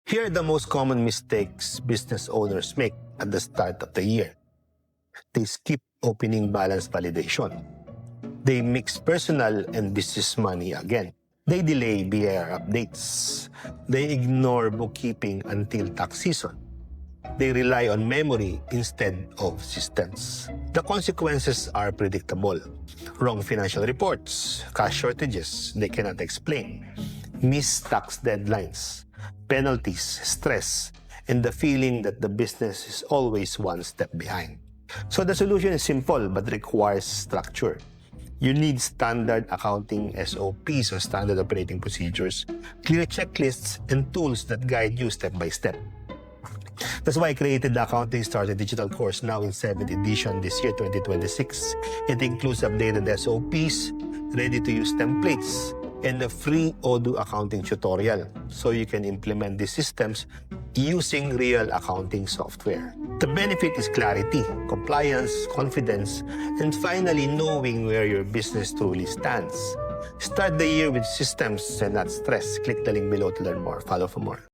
Here are the most common mistakes business owners make at the start of the year. They skip opening balance validation. They mix personal and business money again. They delay BIR updates. They ignore bookkeeping until tax season. They rely on memory instead of systems. The consequences are predictable. Wrong financial reports, cash shortages they cannot explain, missed tax deadlines, penalties, stress, and the feeling that the business is always one step behind. So the solution is simple but requires structure. You need standard accounting SOPs or standard operating procedures, clear checklists, and tools that guide you step by step. That's why I created the Accounting Starter digital course now in 7th edition this year, 2026. It includes updated SOPs, ready-to-use templates, and a free Odoo accounting tutorial so you can implement these systems using real accounting software. The benefit is clarity, compliance, confidence, and finally knowing where your business truly stands. Start the year with systems and not stress. Click the link below to learn more. Follow for more.